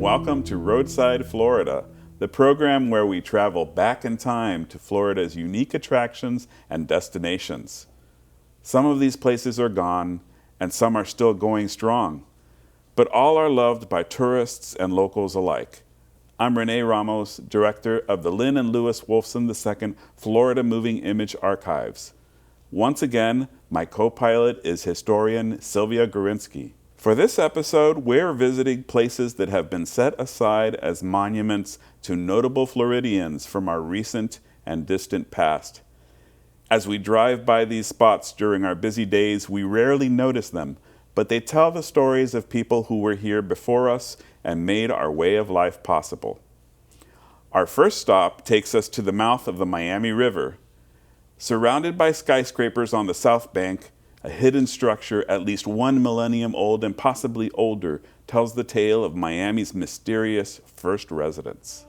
welcome to Roadside Florida, the program where we travel back in time to Florida's unique attractions and destinations. Some of these places are gone, and some are still going strong, but all are loved by tourists and locals alike. I'm Rene Ramos, director of the Lynn and Lewis Wolfson II Florida Moving Image Archives. Once again, my co-pilot is historian Sylvia Gurinsky. For this episode, we're visiting places that have been set aside as monuments to notable Floridians from our recent and distant past. As we drive by these spots during our busy days, we rarely notice them, but they tell the stories of people who were here before us and made our way of life possible. Our first stop takes us to the mouth of the Miami River. Surrounded by skyscrapers on the south bank, a hidden structure at least 1 millennium old and possibly older tells the tale of Miami's mysterious first residents.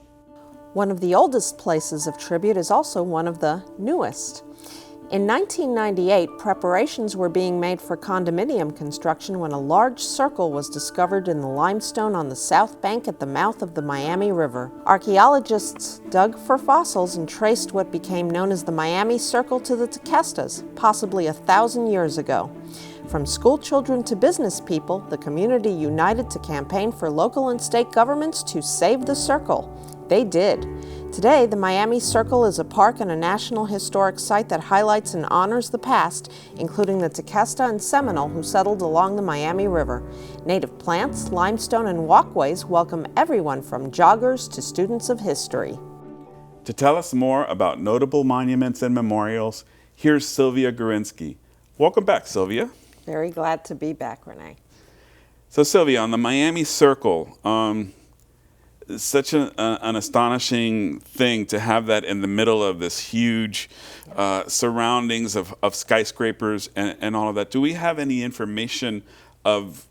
One of the oldest places of tribute is also one of the newest. In 1998, preparations were being made for condominium construction when a large circle was discovered in the limestone on the south bank at the mouth of the Miami River. Archaeologists dug for fossils and traced what became known as the Miami Circle to the Tequestas, possibly 1,000 years ago. From school children to business people, the community united to campaign for local and state governments to save the circle. They did. Today, the Miami Circle is a park and a National Historic Site that highlights and honors the past, including the Tequesta and Seminole who settled along the Miami River. Native plants, limestone, and walkways welcome everyone from joggers to students of history. To tell us more about notable monuments and memorials, here's Sylvia Gurinsky. Welcome back, Sylvia. Very glad to be back, Renee. So Sylvia, on the Miami Circle, such an astonishing thing to have that in the middle of this huge surroundings of skyscrapers and all of that. Do we have any information of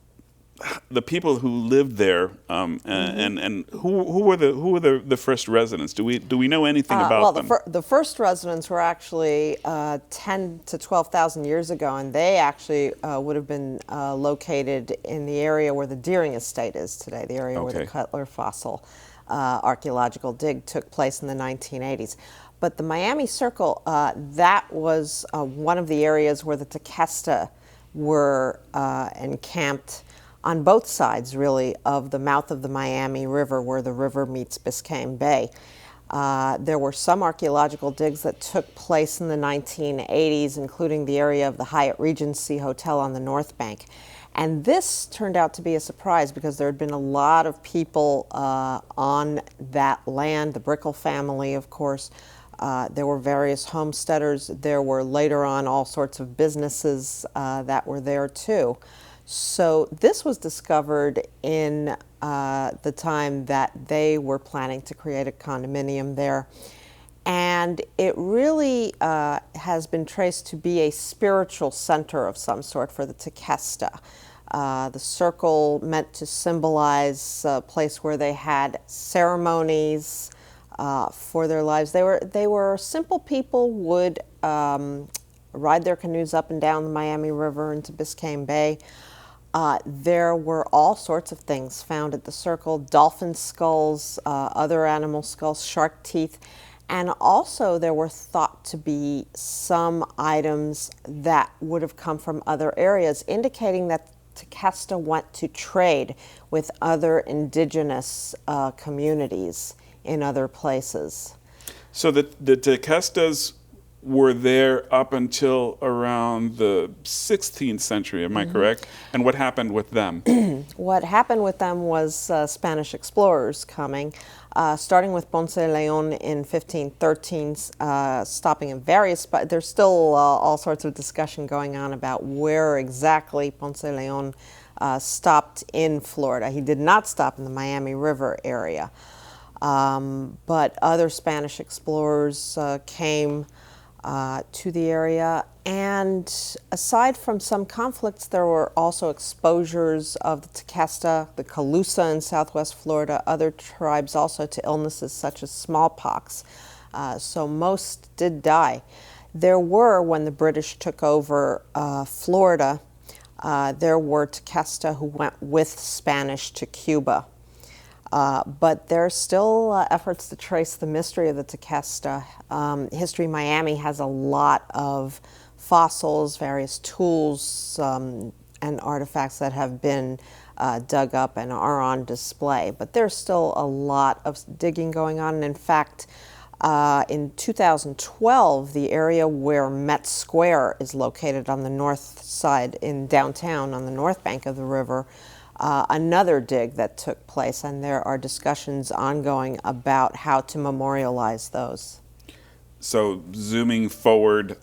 the people who lived there and who were the first residents? Do we know anything about them? The first residents were actually 10 to 12,000 years ago, and they actually would have been located in the area where the Deering Estate is today, the area where the Cutler fossil archaeological dig took place in the 1980s. But the Miami Circle, that was one of the areas where the Tequesta were encamped on both sides, really, of the mouth of the Miami River, where the river meets Biscayne Bay. There were some archaeological digs that took place in the 1980s, including the area of the Hyatt Regency Hotel on the North Bank. And this turned out to be a surprise because there had been a lot of people on that land, the Brickell family, of course. There were various homesteaders. There were later on all sorts of businesses that were there too. So this was discovered in the time that they were planning to create a condominium there. And it really has been traced to be a spiritual center of some sort for the Tequesta. The circle meant to symbolize a place where they had ceremonies for their lives. They were simple people, would ride their canoes up and down the Miami River into Biscayne Bay. There were all sorts of things found at the circle: dolphin skulls, other animal skulls, shark teeth, and also there were thought to be some items that would have come from other areas, indicating that Tequesta went to trade with other indigenous communities in other places. So the Tequestas were there up until around the 16th century, am I correct? And what happened with them? What happened with them was Spanish explorers coming, starting with Ponce de Leon in 1513, stopping in various spots. There's still all sorts of discussion going on about where exactly Ponce de Leon stopped in Florida. He did not stop in the Miami River area. But other Spanish explorers came to the area, and aside from some conflicts, there were also exposures of the Tequesta, the Calusa in southwest Florida, other tribes also to illnesses such as smallpox. So most did die. There were, when the British took over Florida, there were Tequesta who went with Spanish to Cuba. But there are still efforts to trace the mystery of the Tequesta. History Miami has a lot of fossils, various tools, and artifacts that have been dug up and are on display. But there's still a lot of digging going on. And in fact, in 2012, the area where Met Square is located on the north side in downtown on the north bank of the river, another dig that took place, and there are discussions ongoing about how to memorialize those. So zooming forward,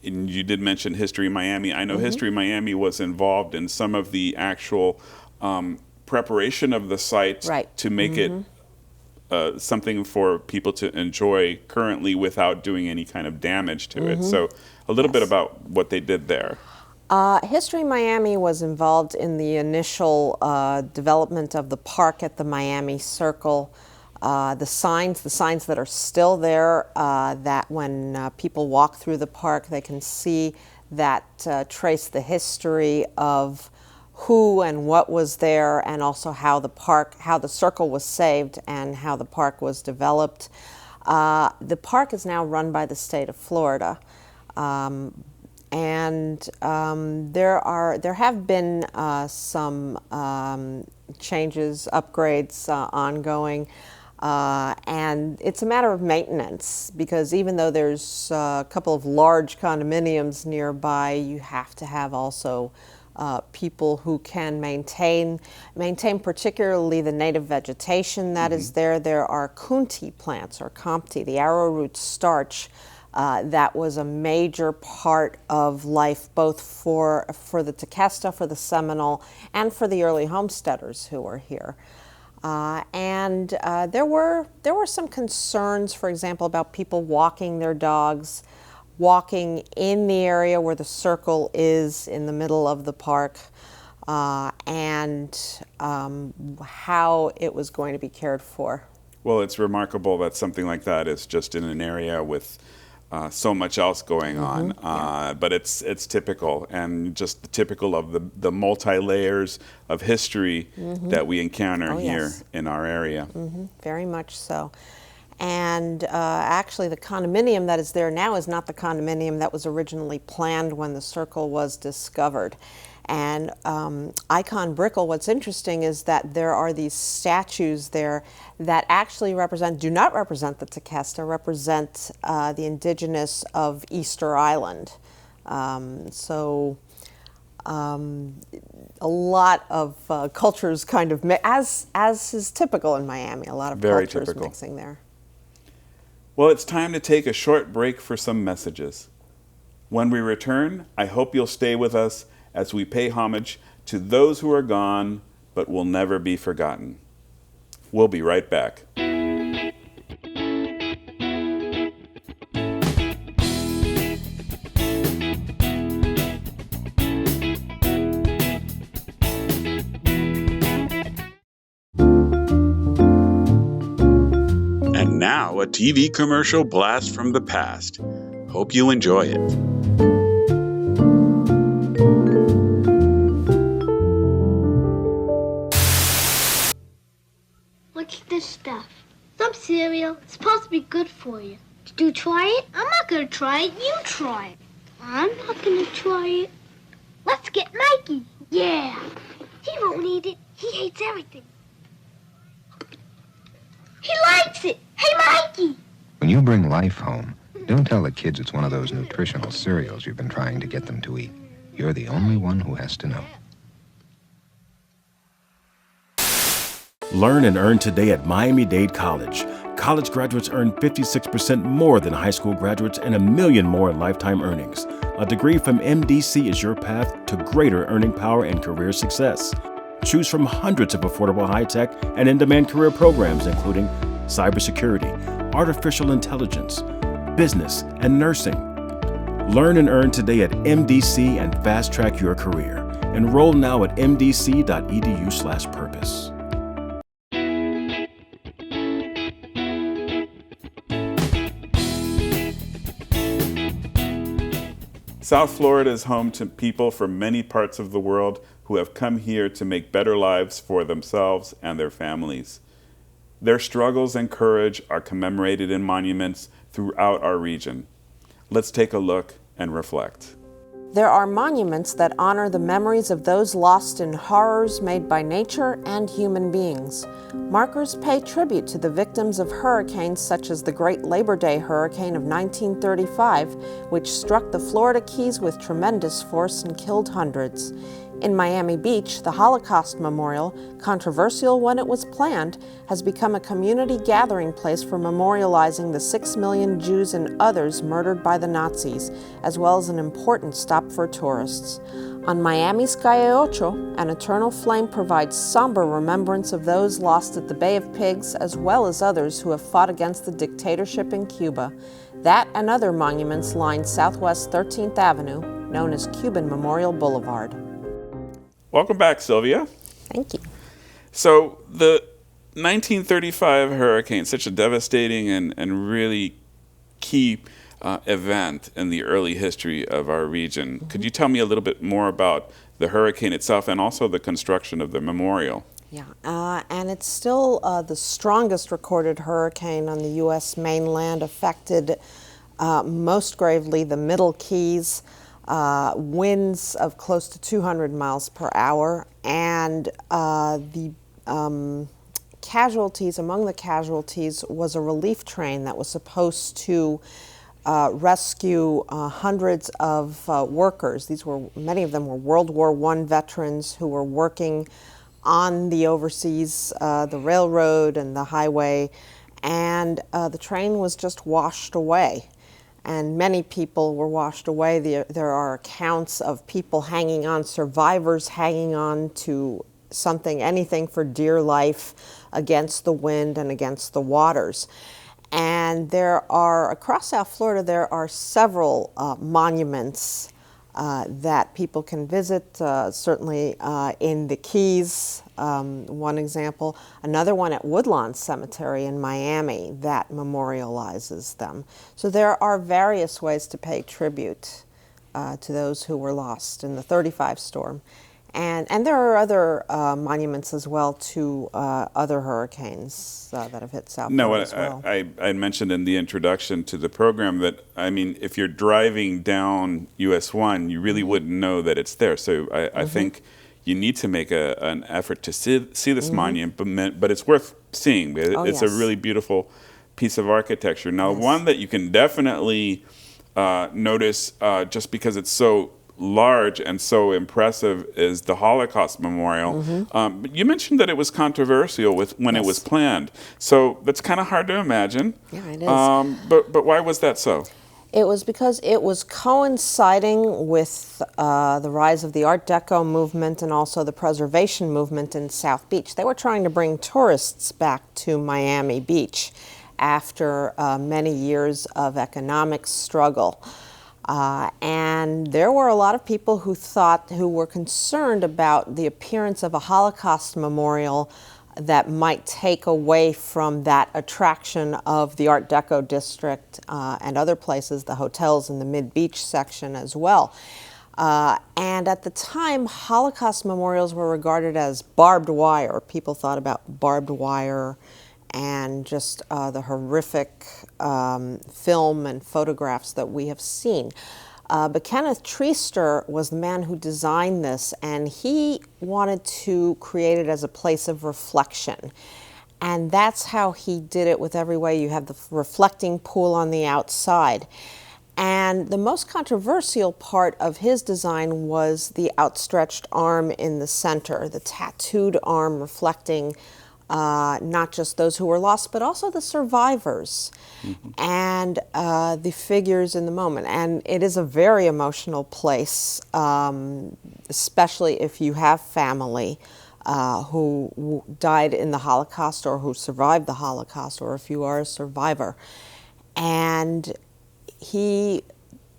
and you did mention History Miami. I know History Miami was involved in some of the actual preparation of the site to make it something for people to enjoy currently without doing any kind of damage to it. So a little bit about what they did there. History Miami was involved in the initial development of the park at the Miami Circle. The signs that are still there, that when people walk through the park, they can see that trace the history of who and what was there, and also how the circle was saved and how the park was developed. The park is now run by the state of Florida. And there have been some changes, upgrades ongoing, and it's a matter of maintenance, because even though there's a couple of large condominiums nearby, you have to have also people who can maintain particularly the native vegetation that is there. There are kunti plants, or compti, the arrowroot starch, that was a major part of life, both for the Tequesta, for the Seminole, and for the early homesteaders who were here. And there were some concerns, for example, about people walking their dogs, walking in the area where the circle is in the middle of the park, and how it was going to be cared for. Well, it's remarkable that something like that is just in an area with so much else going on, but it's typical, and just typical of the multi-layers of history that we encounter here in our area. Very much so. And actually, the condominium that is there now is not the condominium that was originally planned when the circle was discovered. And Icon Brickell, what's interesting is that there are these statues there that actually do not represent the Tequesta, represent the indigenous of Easter Island. So a lot of cultures kind of, as is typical in Miami, a lot of cultures mixing there. Well, it's time to take a short break for some messages. When we return, I hope you'll stay with us as we pay homage to those who are gone but will never be forgotten. We'll be right back. And now, a TV commercial blast from the past. Hope you enjoy it. What's this stuff? Some cereal. It's supposed to be good for you. Did you try it? I'm not gonna try it. You try it. I'm not gonna try it. Let's get Mikey. Yeah. He won't eat it. He hates everything. He likes it. Hey, Mikey. When you bring life home, don't tell the kids it's one of those nutritional cereals you've been trying to get them to eat. You're the only one who has to know. Learn and earn today at Miami-Dade College. College graduates earn 56% more than high school graduates and $1 million more in lifetime earnings. A degree from MDC is your path to greater earning power and career success. Choose from hundreds of affordable high-tech and in-demand career programs, including cybersecurity, artificial intelligence, business, and nursing. Learn and earn today at MDC and fast-track your career. Enroll now at mdc.edu/purpose. South Florida is home to people from many parts of the world who have come here to make better lives for themselves and their families. Their struggles and courage are commemorated in monuments throughout our region. Let's take a look and reflect. There are monuments that honor the memories of those lost in horrors made by nature and human beings. Markers pay tribute to the victims of hurricanes such as the Great Labor Day hurricane of 1935, which struck the Florida Keys with tremendous force and killed hundreds. In Miami Beach, the Holocaust Memorial, controversial when it was planned, has become a community gathering place for memorializing the 6 million Jews and others murdered by the Nazis, as well as an important stop for tourists. On Miami's Calle Ocho, an eternal flame provides somber remembrance of those lost at the Bay of Pigs, as well as others who have fought against the dictatorship in Cuba. That and other monuments line Southwest 13th Avenue, known as Cuban Memorial Boulevard. Welcome back, Sylvia. Thank you. So the 1935 hurricane, such a devastating and really key event in the early history of our region. Mm-hmm. Could you tell me a little bit more about the hurricane itself and also the construction of the memorial? Yeah, and it's still the strongest recorded hurricane on the U.S. mainland, affected most gravely the Middle Keys. Winds of close to 200 miles per hour, and the casualties, among the casualties was a relief train that was supposed to rescue hundreds of workers. Many of them were World War I veterans who were working on the overseas, the railroad and the highway, and the train was just washed away. And many people were washed away. There are accounts of people hanging on, survivors hanging on to anything for dear life against the wind and against the waters. And across South Florida, there are several monuments that people can visit, certainly in the Keys, one example. Another one at Woodlawn Cemetery in Miami that memorializes them. So there are various ways to pay tribute to those who were lost in the 35 storm. And there are other monuments as well to other hurricanes that have hit South Florida as well. I mentioned in the introduction to the program that, I mean, if you're driving down US 1, you really wouldn't know that it's there. So I think you need to make an effort to see this monument, but it's worth seeing. It's a really beautiful piece of architecture. Now, one that you can definitely notice just because it's so large and so impressive is the Holocaust Memorial. But you mentioned that it was controversial when it was planned. So that's kind of hard to imagine. Yeah, it is. But why was that so? It was because it was coinciding with the rise of the Art Deco movement and also the preservation movement in South Beach. They were trying to bring tourists back to Miami Beach after many years of economic struggle. And there were a lot of people who were concerned about the appearance of a Holocaust memorial that might take away from that attraction of the Art Deco district and other places, the hotels in the Mid-Beach section as well. And at the time, Holocaust memorials were regarded as barbed wire. People thought about barbed wire and just the horrific film and photographs that we have seen. But Kenneth Treaster was the man who designed this, and he wanted to create it as a place of reflection. And that's how he did it with every way. You have the reflecting pool on the outside. And the most controversial part of his design was the outstretched arm in the center, the tattooed arm reflecting not just those who were lost, but also the survivors and the figures in the moment. And it is a very emotional place, especially if you have family who died in the Holocaust or who survived the Holocaust, or if you are a survivor. And he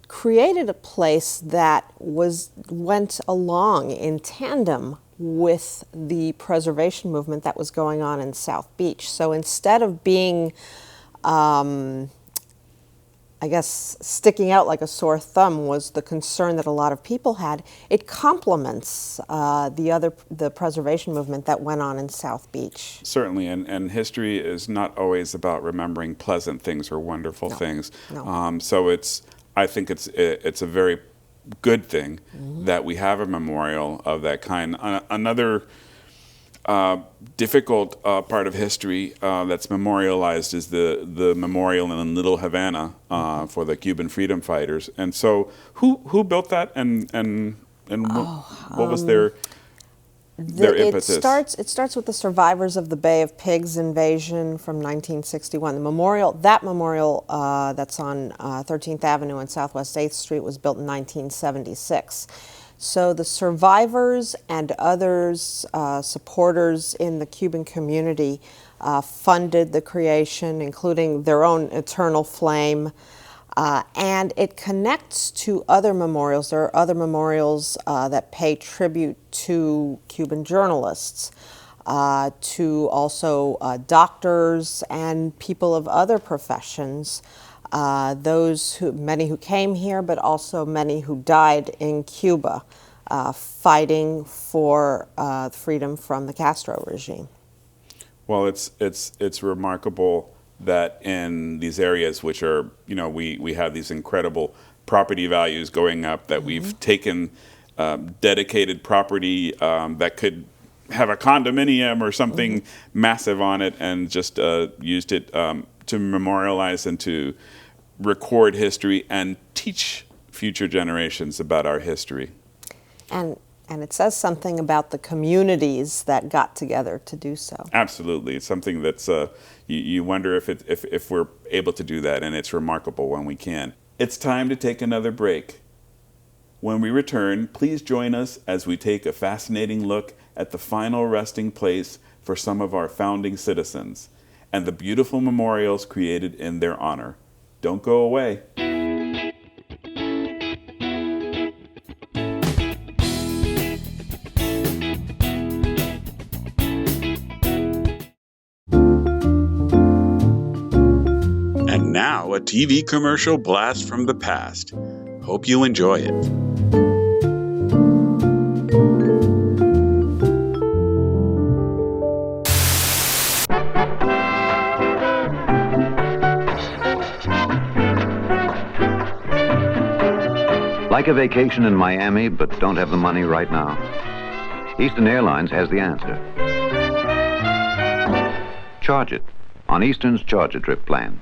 created a place that went along in tandem with the preservation movement that was going on in South Beach. So instead of being I guess, sticking out like a sore thumb was the concern that a lot of people had. It complements the preservation movement that went on in South Beach. Certainly, and history is not always about remembering pleasant things or wonderful things. No. So I think it's a very good thing that we have a memorial of that kind. Another difficult part of history that's memorialized is the memorial in Little Havana for the Cuban freedom fighters. And so, who built that, and what was their impetus? It starts with the survivors of the Bay of Pigs invasion from 1961. That memorial that's on 13th Avenue and Southwest 8th Street was built in 1976. So the survivors and others, supporters in the Cuban community, funded the creation, including their own Eternal Flame. And it connects to other memorials. There are other memorials that pay tribute to Cuban journalists, to also doctors and people of other professions. Many who came here, but also many who died in Cuba, fighting for freedom from the Castro regime. Well, it's remarkable that in these areas, which are, we have these incredible property values going up, that we've taken dedicated property that could have a condominium or something massive on it, and just used it to memorialize and to record history and teach future generations about our history. And it says something about the communities that got together to do so. Absolutely. It's something that's, you wonder if we're able to do that, and it's remarkable when we can. It's time to take another break. When we return, please join us as we take a fascinating look at the final resting place for some of our founding citizens and the beautiful memorials created in their honor. Don't go away. And now a TV commercial blast from the past. Hope you enjoy it. Like a vacation in Miami, but don't have the money right now? Eastern Airlines has the answer. Charge it on Eastern's Charge a Trip plan.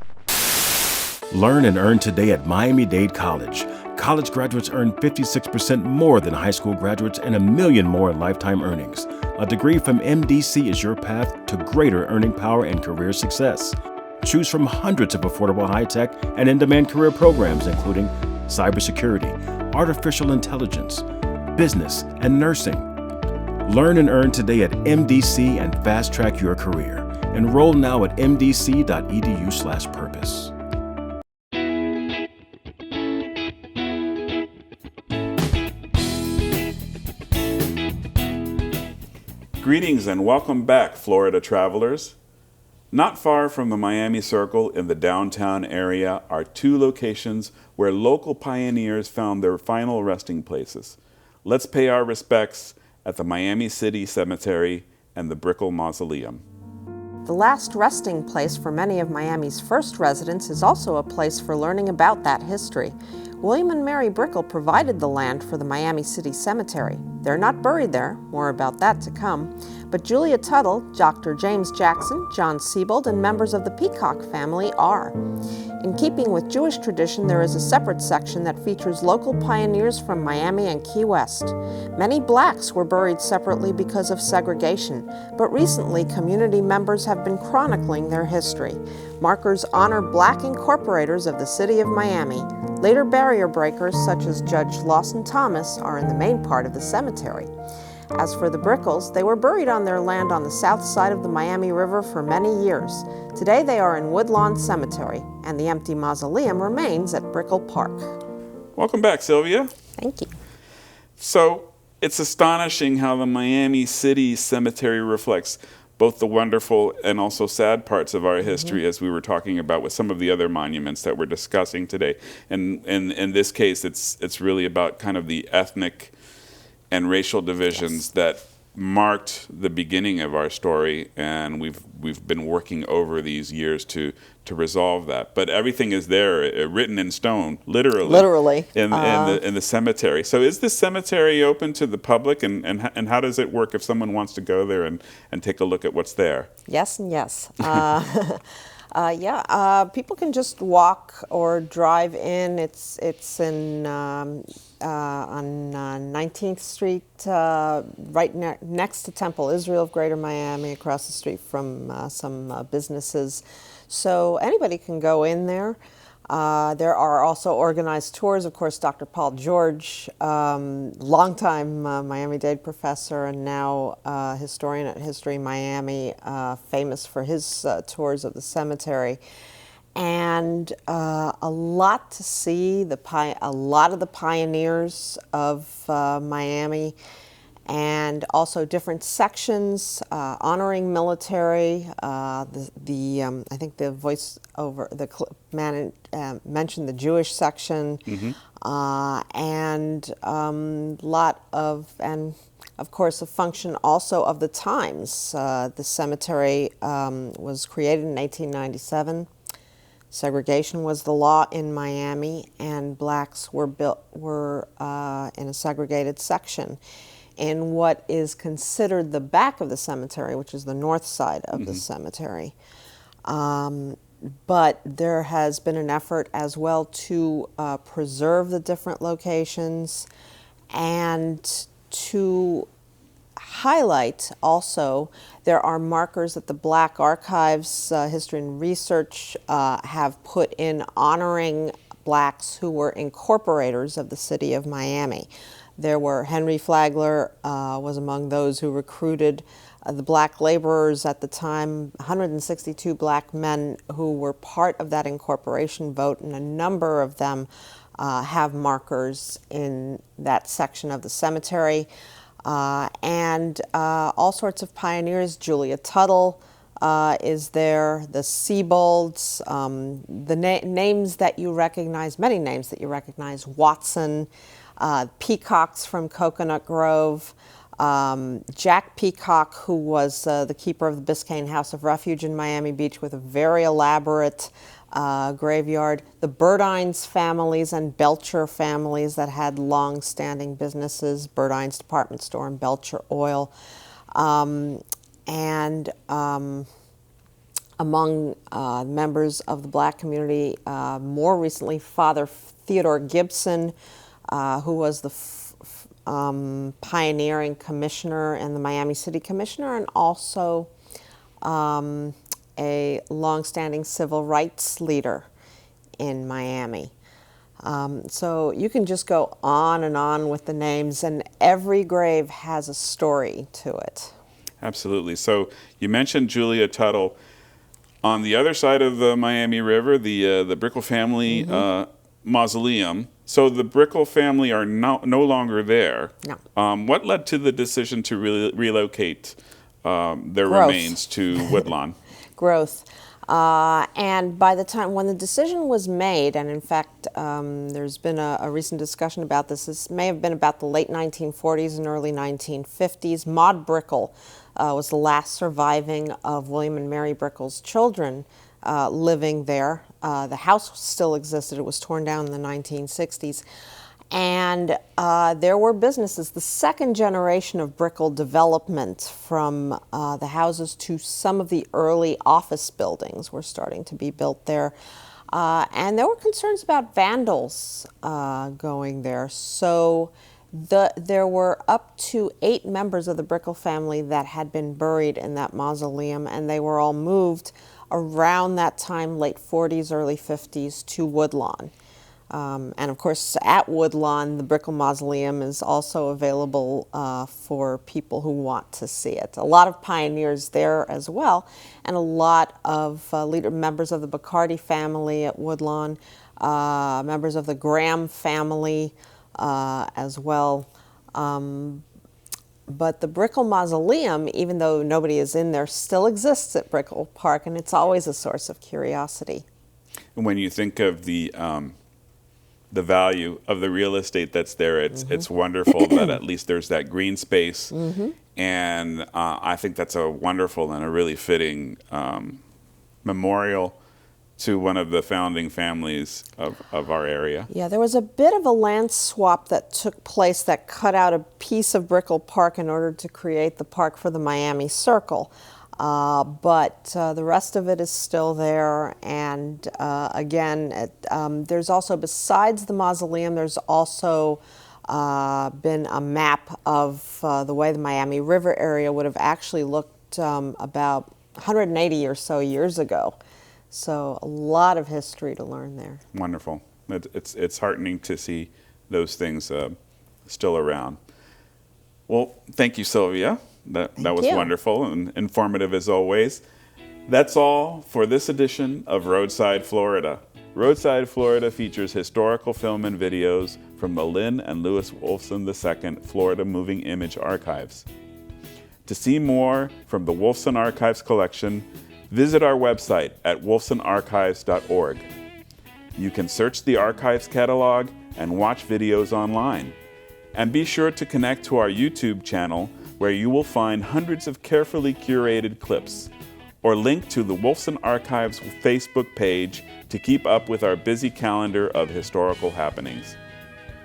Learn and earn today at Miami-Dade College. College graduates earn 56% more than high school graduates and $1 million more in lifetime earnings. A degree from MDC is your path to greater earning power and career success. Choose from hundreds of affordable high-tech and in-demand career programs, including cybersecurity, artificial intelligence, business, and nursing. Learn and earn today at MDC and fast-track your career. Enroll now at mdc.edu/purpose. Greetings and welcome back, Florida travelers. Not far from the Miami Circle in the downtown area are two locations where local pioneers found their final resting places. Let's pay our respects at the Miami City Cemetery and the Brickell Mausoleum. The last resting place for many of Miami's first residents is also a place for learning about that history. William and Mary Brickell provided the land for the Miami City Cemetery. They're not buried there, more about that to come, but Julia Tuttle, Dr. James Jackson, John Siebold, and members of the Peacock family are. In keeping with Jewish tradition, there is a separate section that features local pioneers from Miami and Key West. Many blacks were buried separately because of segregation, but recently community members have been chronicling their history. Markers honor black incorporators of the city of Miami. Later barrier breakers, such as Judge Lawson Thomas, are in the main part of the cemetery. As for the Brickells, they were buried on their land on the south side of the Miami River for many years. Today they are in Woodlawn Cemetery, and the empty mausoleum remains at Brickell Park. Welcome back, Sylvia. Thank you. So, it's astonishing how the Miami City Cemetery reflects both the wonderful and also sad parts of our history, as we were talking about with some of the other monuments that we're discussing today. And in this case, it's really about kind of the ethnic and racial divisions that marked the beginning of our story, and we've been working over these years to resolve that. But everything is there, written in stone, literally in the cemetery. So is this cemetery open to the public, and how does it work if someone wants to go there and take a look at what's there? Yes and yes. People can just walk or drive in. It's in on 19th Street, right next to Temple Israel of Greater Miami, across the street from some businesses. So anybody can go in there. There are also organized tours. Of course, Dr. Paul George, longtime Miami-Dade professor and now historian at History Miami, famous for his tours of the cemetery. And a lot to see, a lot of the pioneers of Miami, and also different sections honoring military. I think the voiceover, the clip mentioned the Jewish section, and lot of, and of course, a function also of the times. The cemetery was created in 1897. Segregation was the law in Miami, and blacks were in a segregated section in what is considered the back of the cemetery, which is the north side of the cemetery. But there has been an effort as well to preserve the different locations and to highlight also, there are markers that the Black Archives, History and Research have put in honoring blacks who were incorporators of the city of Miami. There were, Henry Flagler was among those who recruited the black laborers at the time, 162 black men who were part of that incorporation vote, and a number of them have markers in that section of the cemetery. And all sorts of pioneers. Julia Tuttle is there, the Seabolds, the names that you recognize, many names that you recognize, Watson, Peacocks from Coconut Grove, Jack Peacock, who was the keeper of the Biscayne House of Refuge in Miami Beach with a very elaborate graveyard, the Burdines families and Belcher families that had long-standing businesses, Burdine's Department Store and Belcher Oil, and among members of the black community, more recently, Father Theodore Gibson, who was the pioneering commissioner and the Miami City Commissioner, and also a long-standing civil rights leader in Miami. So you can just go on and on with the names, and every grave has a story to it. Absolutely. So you mentioned Julia Tuttle. On the other side of the Miami River, the Brickell family mausoleum. So the Brickell family are no longer there. No. What led to the decision to relocate their remains to Woodlawn? Growth. And by the time when the decision was made, and in fact there's been a recent discussion about this may have been about the late 1940s and early 1950s. Maud Brickell was the last surviving of William and Mary Brickell's children living there. The house still existed. It was torn down in the 1960s. And there were businesses. The second generation of Brickell development, from the houses to some of the early office buildings, were starting to be built there. And there were concerns about vandals going there. So there were up to 8 members of the Brickell family that had been buried in that mausoleum, and they were all moved around that time, late 40s, early 50s, to Woodlawn. And of course, at Woodlawn, the Brickell Mausoleum is also available for people who want to see it. A lot of pioneers there as well, and a lot of members of the Bacardi family at Woodlawn, members of the Graham family as well. But the Brickell Mausoleum, even though nobody is in there, still exists at Brickell Park, and it's always a source of curiosity. And when you think of the value of the real estate that's there, it's wonderful that at least there's that green space. And I think that's a wonderful and a really fitting memorial to one of the founding families of our area. Yeah, there was a bit of a land swap that took place that cut out a piece of Brickell Park in order to create the park for the Miami Circle. But the rest of it is still there. And again, there's also, besides the mausoleum, there's also been a map of the way the Miami River area would have actually looked about 180 or so years ago. So a lot of history to learn there. Wonderful. It's heartening to see those things still around. Well, thank you, Sylvia. That was wonderful and informative as always. That's all for this edition of Roadside Florida. Roadside Florida features historical film and videos from the Lynn and Lewis Wolfson II Florida Moving Image Archives. To see more from the Wolfson Archives collection, visit our website at wolfsonarchives.org. You can search the archives catalog and watch videos online. And be sure to connect to our YouTube channel, where you will find hundreds of carefully curated clips, or link to the Wolfson Archives Facebook page to keep up with our busy calendar of historical happenings.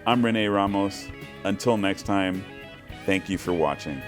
I'm Rene Ramos. Until next time, thank you for watching.